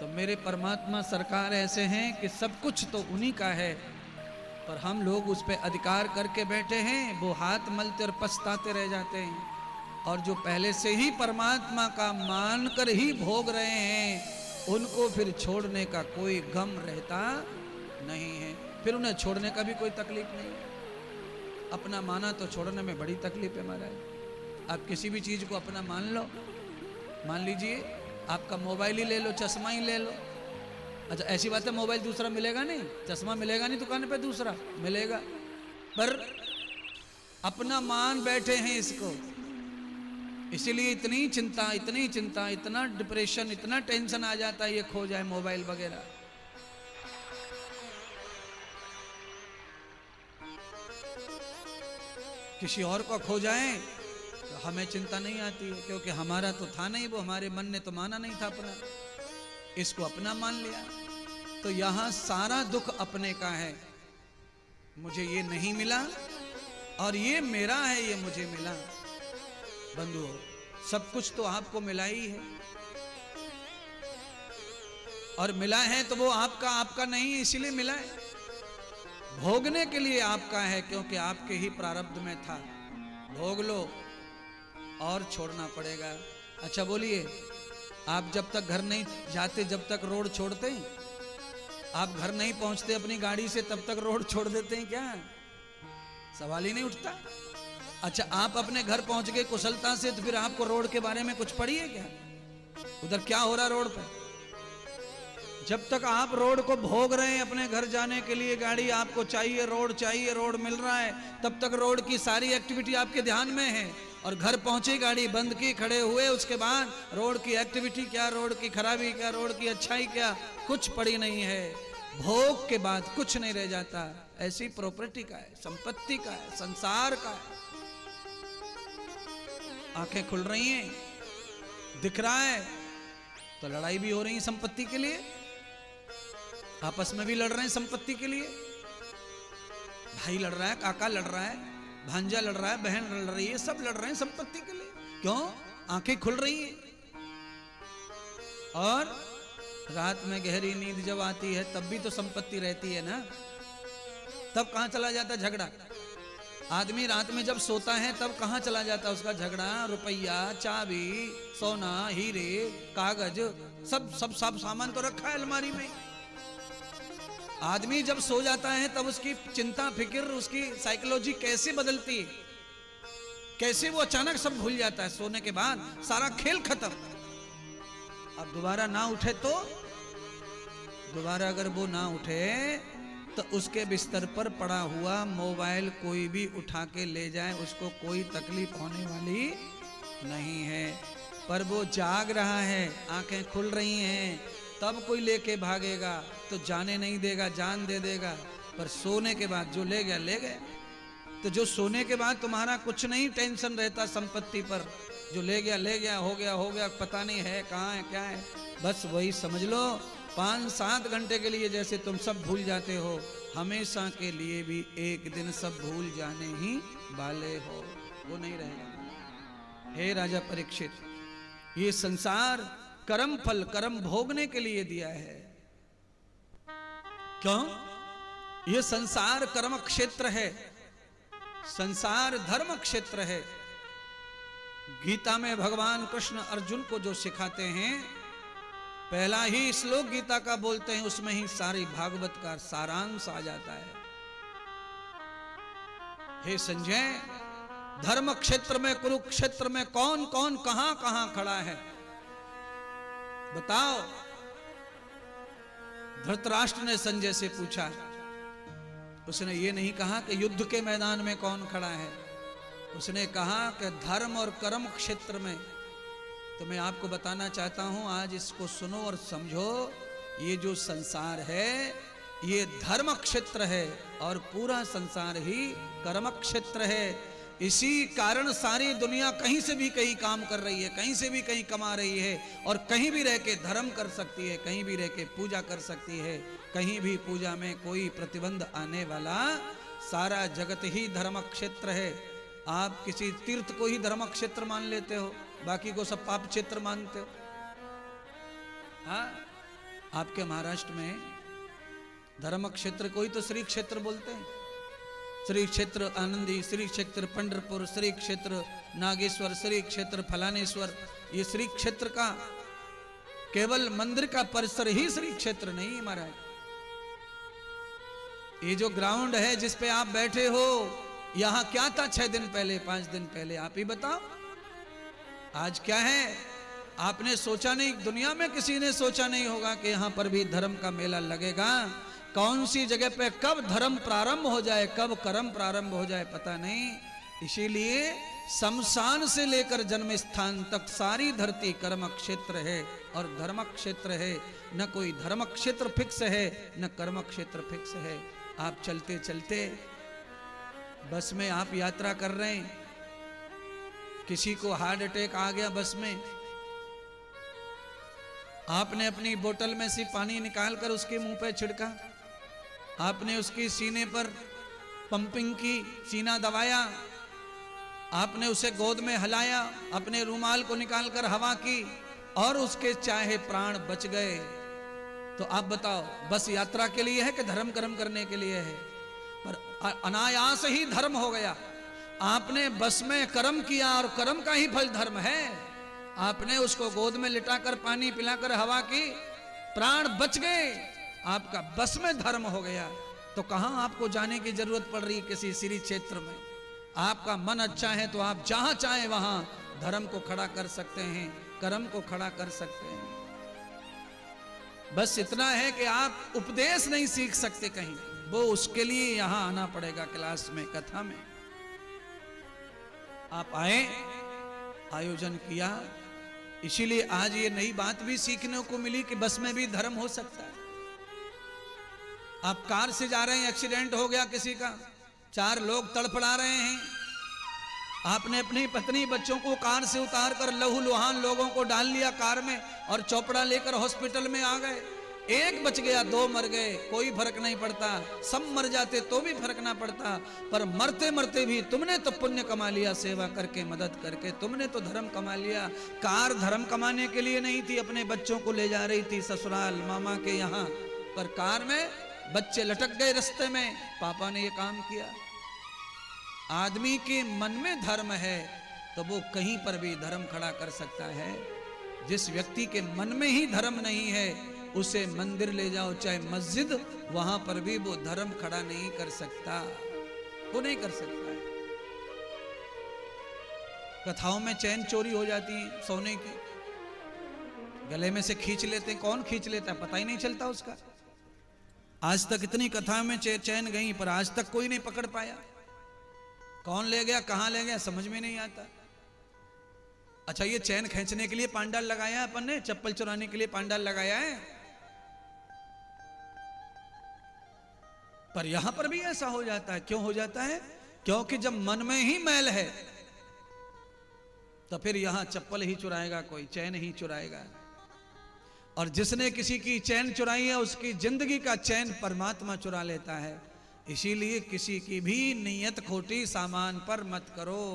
तो मेरे परमात्मा सरकार ऐसे हैं कि सब कुछ तो उन्हीं का है, पर हम लोग उस पर अधिकार करके बैठे हैं, वो हाथ मलते और पछताते रह जाते हैं। और जो पहले से ही परमात्मा का मानकर ही भोग रहे हैं, उनको फिर छोड़ने का कोई गम रहता नहीं है, फिर उन्हें छोड़ने का भी कोई तकलीफ नहीं है। अपना माना तो छोड़ने में बड़ी तकलीफ है महाराज। आप किसी भी चीज को अपना मान लो, मान लीजिए आपका मोबाइल ही ले लो, चश्मा ही ले लो। अच्छा ऐसी बात है मोबाइल दूसरा मिलेगा नहीं, चश्मा मिलेगा नहीं दुकान पे, दूसरा मिलेगा, पर अपना मान बैठे हैं इसको। इसीलिए इतनी चिंता, इतना डिप्रेशन, इतना टेंशन आ जाता है ये खो जाए मोबाइल वगैरह। किसी और को खो जाए तो हमें चिंता नहीं आती है, क्योंकि हमारा तो था नहीं वो, हमारे मन ने तो माना नहीं था अपना, इसको अपना मान लिया। तो यहां सारा दुख अपने का है, मुझे ये नहीं मिला और ये मेरा है, ये मुझे मिला। बंधुओं सब कुछ तो आपको मिला ही है, और मिला है तो वो आपका नहीं, इसीलिए मिला है। भोगने के लिए आपका है, क्योंकि आपके ही प्रारब्ध में था। भोग लो और छोड़ना पड़ेगा। अच्छा बोलिए, आप जब तक घर नहीं जाते, जब तक रोड छोड़ते हैं, आप घर नहीं पहुंचते अपनी गाड़ी से, तब तक रोड छोड़ देते हैं क्या? सवाल ही नहीं उठता। अच्छा आप अपने घर पहुंच गए कुशलता से, तो फिर आपको रोड के बारे में कुछ पड़ी है क्या? उधर क्या हो रहा रोड पर? जब तक आप रोड को भोग रहे हैं, अपने घर जाने के लिए गाड़ी आपको चाहिए, रोड मिल रहा है, तब तक रोड की सारी एक्टिविटी आपके ध्यान में है। और घर पहुंची, गाड़ी बंद की, खड़े हुए, उसके बाद रोड की एक्टिविटी क्या, रोड की खराबी क्या, रोड की अच्छाई क्या, कुछ पड़ी नहीं है। भोग के बाद कुछ नहीं रह जाता। ऐसी प्रॉपर्टी का है, संपत्ति का है, संसार का है। आंखें खुल रही हैं, दिख रहा है, तो लड़ाई भी हो रही है संपत्ति के लिए, आपस में भी लड़ रहे हैं संपत्ति के लिए। भाई लड़ रहा है, काका लड़ रहा है, भांजा लड़ रहा है, बहन लड़ रही है, सब लड़ रहे हैं संपत्ति के लिए। क्यों? आंखें खुल रही हैं। और रात में गहरी नींद जब आती है, तब भी तो संपत्ति रहती है ना, तब कहां चला जाता झगड़ा? आदमी रात में जब सोता है, तब कहां चला जाता उसका झगड़ा? रुपया, चाबी, सोना, हीरे, कागज, सब सामान तो रखा है अलमारी में। आदमी जब सो जाता है, तब उसकी चिंता फिक्र, उसकी साइकोलॉजी कैसे बदलती है, कैसे वो अचानक सब भूल जाता है। सोने के बाद सारा खेल खत्म। अब दोबारा ना उठे तो, दोबारा अगर वो ना उठे तो उसके बिस्तर पर पड़ा हुआ मोबाइल कोई भी उठा के ले जाए, उसको कोई तकलीफ होने वाली नहीं है। पर वो जाग रहा है, आंखें खुल रही हैं, तब कोई लेके भागेगा तो जाने नहीं देगा, जान दे देगा। पर सोने के बाद जो ले गया ले गया। तो जो सोने के बाद तुम्हारा कुछ नहीं टेंशन रहता संपत्ति पर, जो ले गया, हो गया, पता नहीं है कहाँ है, क्या है, बस वही समझ लो 5-7 घंटे के लिए जैसे तुम सब भूल जाते हो, हमेशा के लिए भी एक दिन सब भूल जाने ही वाले हो, वो नहीं रहेगा। हे राजा परीक्षित, ये संसार कर्म फल, कर्म भोगने के लिए दिया है। क्यों? ये संसार कर्म क्षेत्र है, संसार धर्म क्षेत्र है। गीता में भगवान कृष्ण अर्जुन को जो सिखाते हैं, पहला ही श्लोक गीता का बोलते हैं, उसमें ही सारी भागवत का सारांश आ जाता है। हे संजय, धर्म क्षेत्र में, कुरुक्षेत्र में कौन कौन कहां कहां खड़ा है बताओ? धृतराष्ट्र ने संजय से पूछा। उसने ये नहीं कहा कि युद्ध के मैदान में कौन खड़ा है, उसने कहा कि धर्म और कर्म क्षेत्र में। तो मैं आपको बताना चाहता हूं, आज इसको सुनो और समझो। ये जो संसार है ये धर्म क्षेत्र है और पूरा संसार ही कर्म क्षेत्र है। इसी कारण सारी दुनिया कहीं से भी कहीं काम कर रही है, कहीं से भी कहीं कमा रही है, और कहीं भी रह के धर्म कर सकती है, कहीं भी रह के पूजा कर सकती है। कहीं भी पूजा में कोई प्रतिबंध आने वाला, सारा जगत ही धर्म क्षेत्र है। आप किसी तीर्थ को ही धर्म क्षेत्र मान लेते हो, बाकी को सब पाप क्षेत्र मानते हो। हाँ, आपके महाराष्ट्र में धर्म क्षेत्र कोई तो श्री क्षेत्र बोलते हैं, श्री क्षेत्र आनंदी, श्री क्षेत्र पंढरपुर, श्री क्षेत्र नागेश्वर, श्री क्षेत्र फलानेश्वर। ये श्री क्षेत्र का केवल मंदिर का परिसर ही श्री क्षेत्र नहीं महाराज। ये जो ग्राउंड है जिस पे आप बैठे हो, यहां क्या था 6 दिन पहले, 5 दिन पहले, आप ही बताओ आज क्या है? आपने सोचा नहीं, दुनिया में किसी ने सोचा नहीं होगा कि यहां पर भी धर्म का मेला लगेगा। कौन सी जगह पे कब धर्म प्रारंभ हो जाए, कब कर्म प्रारंभ हो जाए पता नहीं। इसीलिए शमशान से लेकर जन्म स्थान तक सारी धरती कर्म क्षेत्र है और धर्म क्षेत्र है। न कोई धर्म क्षेत्र फिक्स है न कर्म क्षेत्र फिक्स है। आप चलते चलते बस में आप यात्रा कर रहे हैं, किसी को हार्ट अटैक आ गया बस में, आपने अपनी बोतल में से पानी निकालकर उसके मुंह पे छिड़का, आपने उसकी सीने पर पंपिंग की, सीना दबाया, आपने उसे गोद में हिलाया, अपने रूमाल को निकालकर हवा की और उसके चाहे प्राण बच गए। तो आप बताओ बस यात्रा के लिए है कि धर्म कर्म करने के लिए है? पर अनायास ही धर्म हो गया। आपने बस में कर्म किया और कर्म का ही फल धर्म है। आपने उसको गोद में लिटाकर पानी पिलाकर हवा की, प्राण बच गए, आपका बस में धर्म हो गया। तो कहां आपको जाने की जरूरत पड़ रही किसी श्री क्षेत्र में? आपका मन अच्छा है तो आप जहां चाहे वहां धर्म को खड़ा कर सकते हैं, कर्म को खड़ा कर सकते हैं। बस इतना है कि आप उपदेश नहीं सीख सकते कहीं, वो उसके लिए यहां आना पड़ेगा क्लास में, कथा में। आप आए, आयोजन किया, इसीलिए आज ये नई बात भी सीखने को मिली कि बस में भी धर्म हो सकता है। आप कार से जा रहे हैं, एक्सीडेंट हो गया किसी का, 4 लोग तड़फड़ा रहे हैं, आपने अपनी पत्नी बच्चों को कार से उतार कर लहू लुहान लोगों को डाल लिया कार में और चौपड़ा लेकर हॉस्पिटल में आ गए। 1 बच गया, 2 मर गए, कोई फर्क नहीं पड़ता। सब मर जाते तो भी फर्क ना पड़ता, पर मरते मरते भी तुमने तो पुण्य कमा लिया, सेवा करके, मदद करके तुमने तो धर्म कमा लिया। कार धर्म कमाने के लिए नहीं थी, अपने बच्चों को ले जा रही थी ससुराल मामा के यहाँ, पर कार में बच्चे लटक गए रास्ते में, पापा ने ये काम किया। आदमी के मन में धर्म है तो वो कहीं पर भी धर्म खड़ा कर सकता है। जिस व्यक्ति के मन में ही धर्म नहीं है उसे मंदिर ले जाओ चाहे मस्जिद, वहां पर भी वो धर्म खड़ा नहीं कर सकता, वो नहीं कर सकता है। कथाओं में चैन चोरी हो जाती है सोने की, गले में से खींच लेते हैं, कौन खींच लेता है पता ही नहीं चलता उसका। आज तक इतनी कथाओं में चैन गई पर आज तक कोई नहीं पकड़ पाया, कौन ले गया, कहां ले गया, समझ में नहीं आता। अच्छा, ये चैन खींचने के लिए पांडाल लगाया है अपन ने, चप्पल चुराने के लिए पांडाल लगाया है, पर यहां पर भी ऐसा हो जाता है। क्यों हो जाता है? क्योंकि जब मन में ही मैल है तो फिर यहां चप्पल ही चुराएगा कोई, चैन ही चुराएगा। और जिसने किसी की चैन चुराई है उसकी जिंदगी का चैन परमात्मा चुरा लेता है। इसीलिए किसी की भी नीयत खोटी सामान पर मत करो,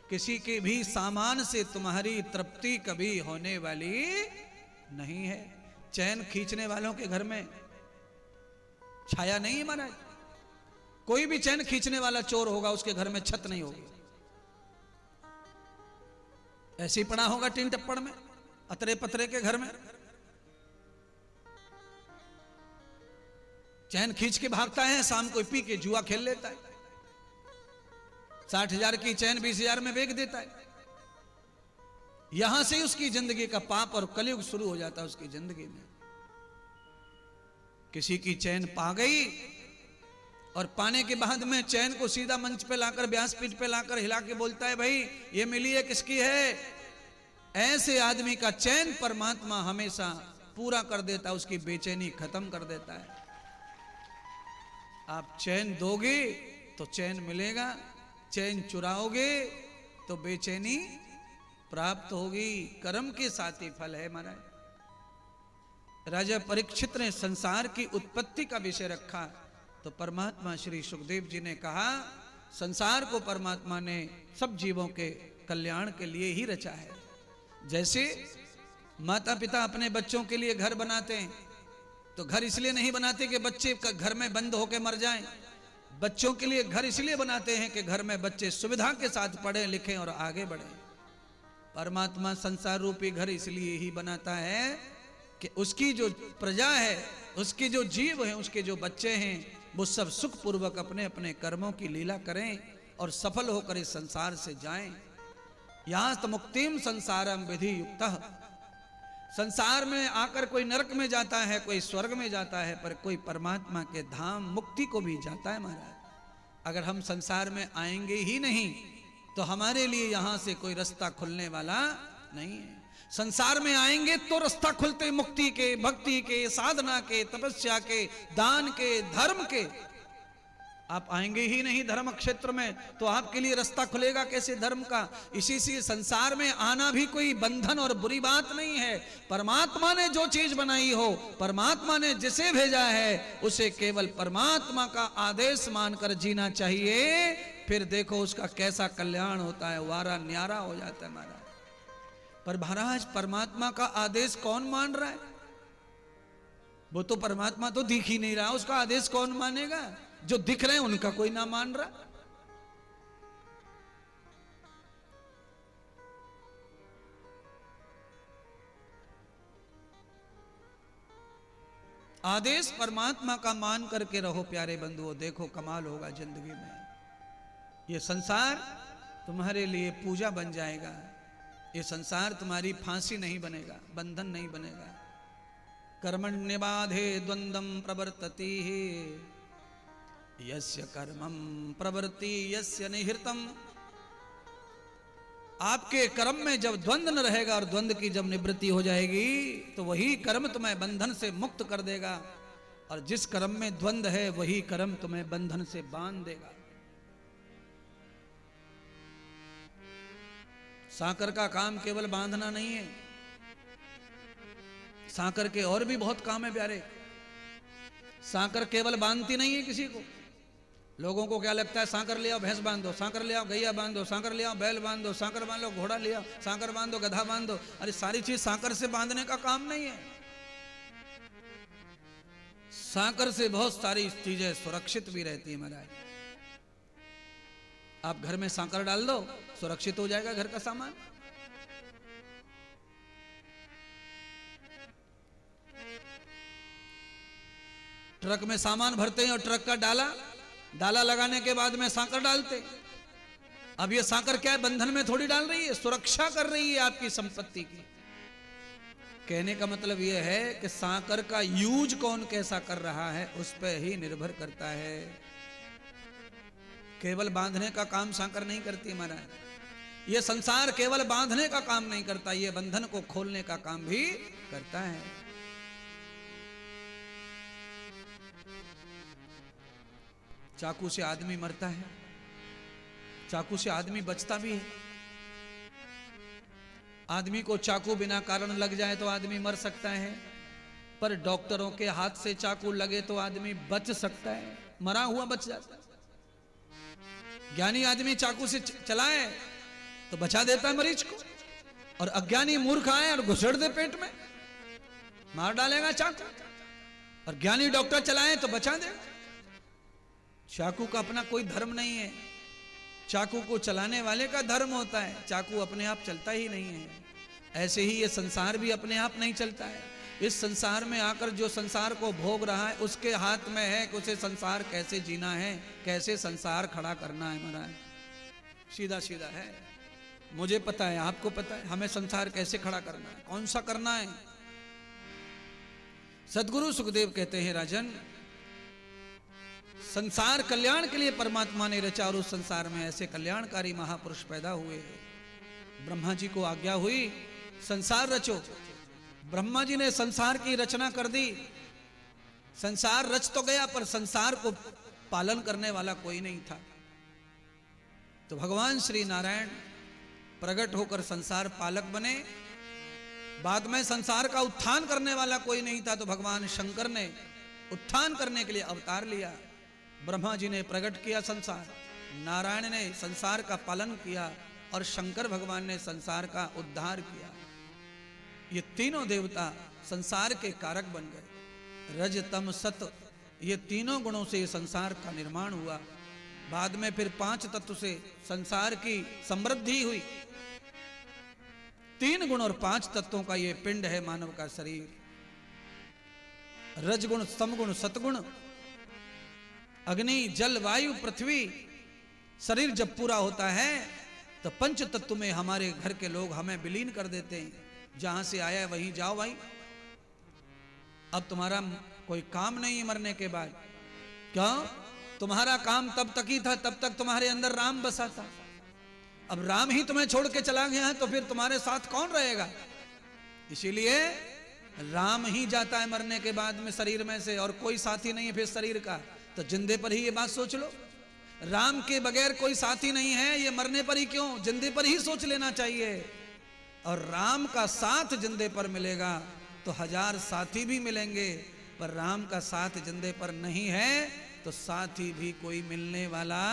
किसी के भी सामान से तुम्हारी तृप्ति कभी होने वाली नहीं है। चैन खींचने वालों के घर में छाया नहीं है महाराज। कोई भी चैन खींचने वाला चोर होगा उसके घर में छत नहीं होगी, ऐसे ही पड़ा होगा टीन टप्पड़ में, अतरे पतरे के घर में। चैन खींच के भागता है, शाम को पी के जुआ खेल लेता है, 60,000 की चैन 20,000 में बेच देता है। यहां से उसकी जिंदगी का पाप और कलयुग शुरू हो जाता है उसकी जिंदगी में। किसी की चैन पा गई और पाने के बाद में चैन को सीधा मंच पे लाकर, व्यासपीठ पे लाकर हिला के बोलता है, भाई ये मिली है किसकी है? ऐसे आदमी का चैन परमात्मा हमेशा पूरा कर देता है, उसकी बेचैनी खत्म कर देता है। आप चैन दोगे तो चैन मिलेगा, चैन चुराओगे तो बेचैनी प्राप्त होगी। कर्म के साथ ही फल है महाराज। राजा परीक्षित ने संसार की उत्पत्ति का विषय रखा तो परमात्मा श्री सुखदेव जी ने कहा, संसार को परमात्मा ने सब जीवों के कल्याण के लिए ही रचा है। जैसे माता पिता अपने बच्चों के लिए घर बनाते हैं तो घर इसलिए नहीं बनाते कि बच्चे घर में बंद होकर मर जाएं। बच्चों के लिए घर इसलिए बनाते हैं कि घर में बच्चे सुविधा के साथ पढ़ें लिखें और आगे बढ़ें। परमात्मा संसार रूपी घर इसलिए ही बनाता है कि उसकी जो प्रजा है, उसके जो जीव हैं, उसके जो बच्चे हैं, वो सब सुख पूर्वक अपने अपने कर्मों की लीला करें और सफल होकर इस संसार से जाएं। यहाँ तो मुक्तिम संसारम विधि युक्तः। संसार में आकर कोई नरक में जाता है, कोई स्वर्ग में जाता है, पर कोई परमात्मा के धाम मुक्ति को भी जाता है महाराज। अगर हम संसार में आएंगे ही नहीं तो हमारे लिए यहां से कोई रास्ता खुलने वाला नहीं है। संसार में आएंगे तो रास्ता खुलते मुक्ति के, भक्ति के, साधना के, तपस्या के, दान के, धर्म के। आप आएंगे ही नहीं धर्म क्षेत्र में तो आपके लिए रास्ता खुलेगा कैसे धर्म का। इसी से संसार में आना भी कोई बंधन और बुरी बात नहीं है। परमात्मा ने जो चीज बनाई हो, परमात्मा ने जिसे भेजा है, उसे केवल परमात्मा का आदेश मानकर जीना चाहिए। फिर देखो उसका कैसा कल्याण होता है, वारा न्यारा हो जाता है महाराज। पर महाराज परमात्मा का आदेश कौन मान रहा है? वो तो परमात्मा तो दिख ही नहीं रहा, उसका आदेश कौन मानेगा? जो दिख रहे हैं उनका कोई ना मान रहा। आदेश परमात्मा का मान करके रहो प्यारे बंधुओं। देखो कमाल होगा जिंदगी में। ये संसार तुम्हारे लिए पूजा बन जाएगा। ये संसार तुम्हारी फांसी नहीं बनेगा, बंधन नहीं बनेगा। कर्मण्यबाधे द्वंद्वम प्रवर्तति यस्य कर्मं प्रवृत्ति यस्य निहृतम। आपके कर्म में जब द्वंद्व न रहेगा और द्वंद्व की जब निवृत्ति हो जाएगी तो वही कर्म तुम्हें बंधन से मुक्त कर देगा। और जिस कर्म में द्वंद्व है वही कर्म तुम्हें बंधन से बांध देगा। साकर का काम केवल बांधना नहीं है, साकर के और भी बहुत काम है प्यारे। साकर केवल बांधती नहीं है किसी को। लोगों को क्या लगता है, सांकर ले आओ भैंस बांध दो, सांकर ले आओ गैया बांध दो, सांकर ले आओ बैल बांध दो, सांकर बांध लो घोड़ा ले आओ, सांकर बांध दो गधा बांध दो। अरे सारी चीज सांकर से बांधने का काम नहीं है। सांकर से बहुत सारी चीजें सुरक्षित भी रहती है महाराज। आप घर में सांकर डाल दो, सुरक्षित हो जाएगा घर का सामान। ट्रक में सामान भरते हैं और ट्रक का डाला लगाने के बाद में सांकर डालते। अब ये सांकर क्या है, बंधन में थोड़ी डाल रही है, सुरक्षा कर रही है आपकी संपत्ति की। कहने का मतलब यह है कि सांकर का यूज कौन कैसा कर रहा है उस पर ही निर्भर करता है। केवल बांधने का काम सांकर नहीं करती महाराज। ये संसार केवल बांधने का काम नहीं करता, ये बंधन को खोलने का काम भी करता है। चाकू से आदमी मरता है, चाकू से आदमी बचता भी है। आदमी को चाकू बिना कारण लग जाए तो आदमी मर सकता है, पर डॉक्टरों के हाथ से चाकू लगे तो आदमी बच सकता है, मरा हुआ बच जाता है। ज्ञानी आदमी चाकू से चलाए तो बचा देता है मरीज को, और अज्ञानी मूर्ख आए और घुसेड़ दे पेट में, मार डालेगा चाकू। और ज्ञानी डॉक्टर चलाए तो बचा देगा। चाकू का अपना कोई धर्म नहीं है, चाकू को चलाने वाले का धर्म होता है। चाकू अपने आप चलता ही नहीं है। ऐसे ही ये संसार भी अपने आप नहीं चलता है। इस संसार में आकर जो संसार को भोग रहा है उसके हाथ में है कि उसे संसार कैसे जीना है, कैसे संसार खड़ा करना है महाराज। सीधा सीधा है, मुझे पता है, आपको पता है, हमें संसार कैसे खड़ा करना है, कौन सा करना है। सदगुरु सुखदेव कहते हैं, राजन संसार कल्याण के लिए परमात्मा ने रचा और उस संसार में ऐसे कल्याणकारी महापुरुष पैदा हुए। ब्रह्मा जी को आज्ञा हुई संसार रचो। ब्रह्मा जी ने संसार की रचना कर दी। संसार रच तो गया पर संसार को पालन करने वाला कोई नहीं था। तो भगवान श्री नारायण प्रकट होकर संसार पालक बने। बाद में संसार का उत्थान करने वाला कोई नहीं था, तो भगवान शंकर ने उत्थान करने के लिए अवतार लिया। ब्रह्मा जी ने प्रकट किया संसार, नारायण ने संसार का पालन किया और शंकर भगवान ने संसार का उद्धार किया। ये तीनों देवता संसार के कारक बन गए। रज तम सत, ये तीनों गुणों से ये संसार का निर्माण हुआ। बाद में फिर 5 तत्व से संसार की समृद्धि हुई। 3 गुण और 5 तत्वों का ये पिंड है मानव का शरीर। रजगुण, समगुण, सतगुण, अग्नि, जल, वायु, पृथ्वी। शरीर जब पूरा होता है तो 5 तत्व में हमारे घर के लोग हमें विलीन कर देते हैं। जहां से आया है वहीं जाओ भाई, अब तुम्हारा कोई काम नहीं है मरने के बाद। क्यों? तुम्हारा काम तब तक ही था, तब तक तुम्हारे अंदर राम बसा था। अब राम ही तुम्हें छोड़ के चला गया है तो फिर तुम्हारे साथ कौन रहेगा? इसीलिए राम ही जाता है मरने के बाद में शरीर में से, और कोई साथी नहीं है फिर शरीर का। तो जिंदे पर ही ये बात सोच लो, राम के बगैर कोई साथी नहीं है, ये मरने पर ही क्यों, जिंदे पर ही सोच लेना चाहिए। और राम का साथ जिंदे पर मिलेगा तो 1000 साथी भी मिलेंगे, पर राम का साथ जिंदे पर नहीं है तो साथी भी कोई मिलने वाला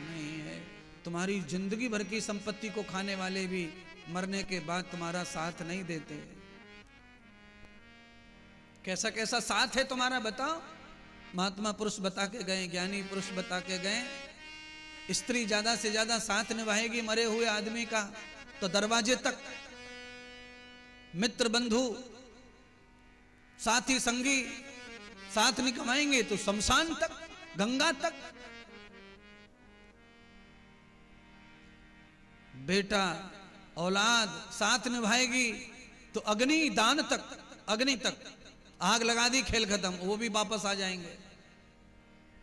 नहीं है। तुम्हारी जिंदगी भर की संपत्ति को खाने वाले भी मरने के बाद तुम्हारा साथ नहीं देते। कैसा कैसा साथ है तुम्हारा बताओ? महात्मा पुरुष बता के गए, ज्ञानी पुरुष बता के गए, स्त्री ज्यादा से ज्यादा साथ निभाएगी मरे हुए आदमी का तो दरवाजे तक, मित्र बंधु साथी संगी साथ निभाएंगे तो शमशान तक, गंगा तक। बेटा औलाद साथ निभाएगी तो अग्नि दान तक, अग्नि तक। आग लगा दी, खेल खत्म, वो भी वापस आ जाएंगे।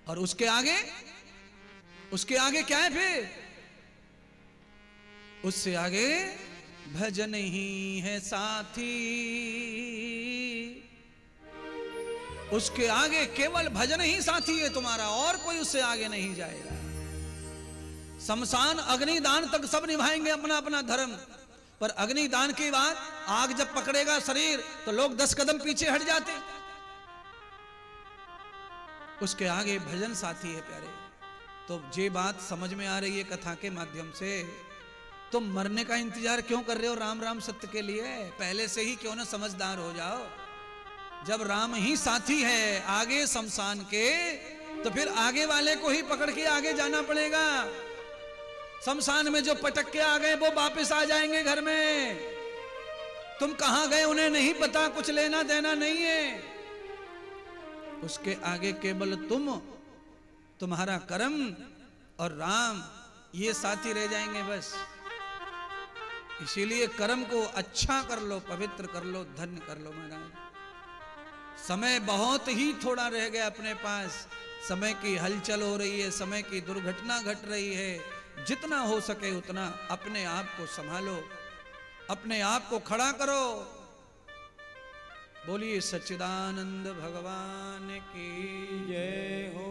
और उसके आगे, उसके आगे क्या है फिर? उससे आगे भजन ही है साथी। उसके आगे केवल भजन ही साथी है तुम्हारा, और कोई उससे आगे नहीं जाएगा। शमशान अग्निदान तक सब निभाएंगे अपना अपना धर्म, पर अग्निदान की बात, आग जब पकड़ेगा शरीर तो लोग 10 कदम पीछे हट जाते। उसके आगे भजन साथी है प्यारे। तो ये बात समझ में आ रही है कथा के माध्यम से। तुम मरने का इंतजार क्यों कर रहे हो राम राम सत्य के लिए? पहले से ही क्यों ना समझदार हो जाओ। जब राम ही साथी है आगे शमशान के, तो फिर आगे वाले को ही पकड़ के आगे जाना पड़ेगा। शमशान में जो पटक के आ गए वो वापस आ जाएंगे घर में। तुम कहां गए उन्हें नहीं पता, कुछ लेना देना नहीं है। उसके आगे केवल तुम, तुम्हारा कर्म और राम, ये साथी रह जाएंगे बस। इसीलिए कर्म को अच्छा कर लो, पवित्र कर लो, धन्य कर लो महाराज। समय बहुत ही थोड़ा रह गया अपने पास। समय की हलचल हो रही है, समय की दुर्घटना घट रही है। जितना हो सके उतना अपने आप को संभालो, अपने आप को खड़ा करो। बोलिए सच्चिदानंद भगवान की जय हो।